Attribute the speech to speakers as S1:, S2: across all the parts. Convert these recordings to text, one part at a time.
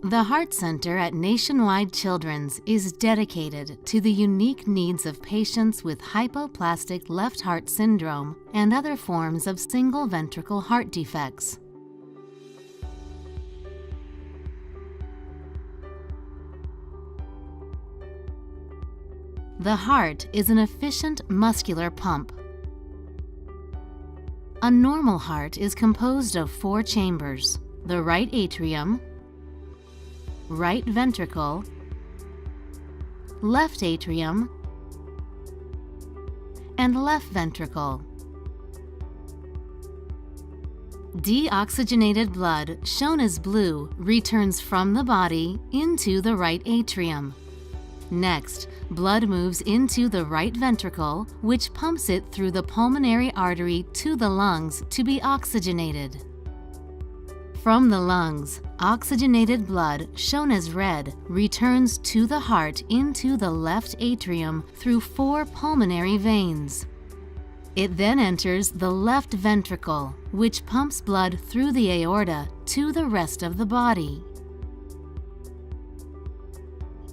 S1: The Heart Center at Nationwide Children's is dedicated to the unique needs of patients with hypoplastic left heart syndrome and other forms of single ventricle heart defects. The heart is an efficient muscular pump. A normal heart is composed of 4 chambers: the right atrium, right ventricle, left atrium, and left ventricle. Deoxygenated blood, shown as blue, returns from the body into the right atrium. Next, blood moves into the right ventricle, which pumps it through the pulmonary artery to the lungs to be oxygenated. From the lungs, oxygenated blood, shown as red, returns to the heart into the left atrium through 4 pulmonary veins. It then enters the left ventricle, which pumps blood through the aorta to the rest of the body.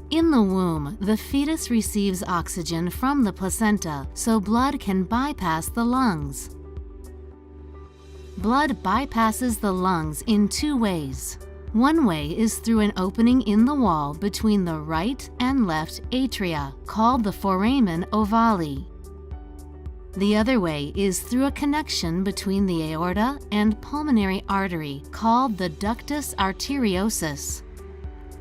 S1: In the womb, the fetus receives oxygen from the placenta, so blood can bypass the lungs. Blood bypasses the lungs in 2 ways. One way is through an opening in the wall between the right and left atria, called the foramen ovale. The other way is through a connection between the aorta and pulmonary artery, called the ductus arteriosus.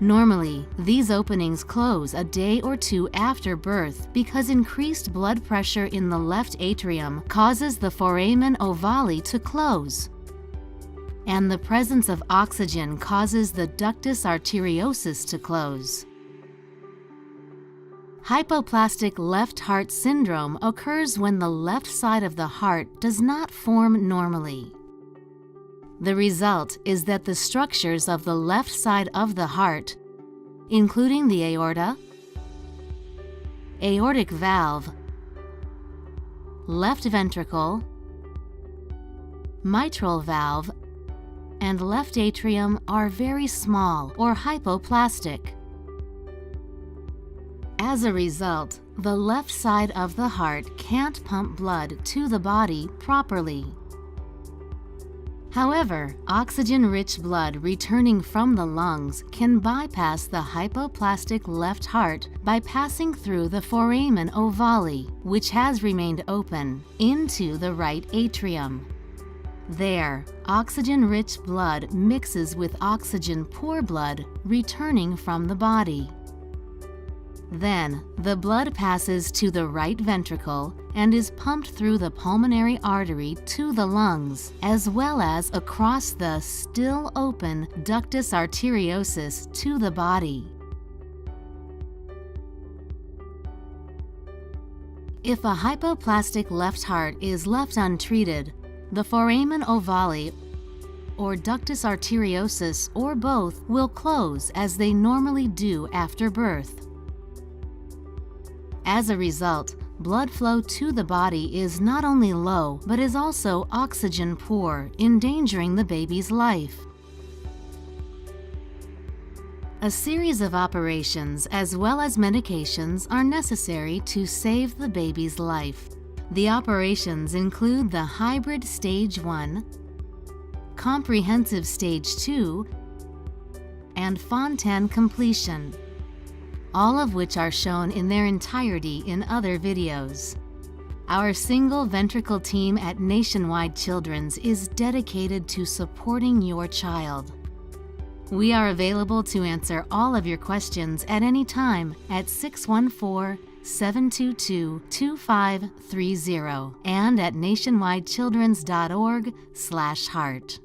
S1: Normally, these openings close a day or 2 after birth because increased blood pressure in the left atrium causes the foramen ovale to close, and the presence of oxygen causes the ductus arteriosus to close. Hypoplastic left heart syndrome occurs when the left side of the heart does not form normally. The result is that the structures of the left side of the heart, including the aorta, aortic valve, left ventricle, mitral valve, and left atrium, are very small or hypoplastic. As a result, the left side of the heart can't pump blood to the body properly. However, oxygen-rich blood returning from the lungs can bypass the hypoplastic left heart by passing through the foramen ovale, which has remained open, into the right atrium. There, oxygen-rich blood mixes with oxygen-poor blood returning from the body. Then, the blood passes to the right ventricle and is pumped through the pulmonary artery to the lungs, as well as across the still open ductus arteriosus to the body. If a hypoplastic left heart is left untreated, the foramen ovale or ductus arteriosus, or both, will close as they normally do after birth. As a result, blood flow to the body is not only low, but is also oxygen poor, endangering the baby's life. A series of operations as well as medications are necessary to save the baby's life. The operations include the hybrid stage 1, comprehensive stage 2, and Fontan completion, all of which are shown in their entirety in other videos. Our single ventricle team at Nationwide Children's is dedicated to supporting your child. We are available to answer all of your questions at any time at 614-722-2530 and at nationwidechildrens.org/heart.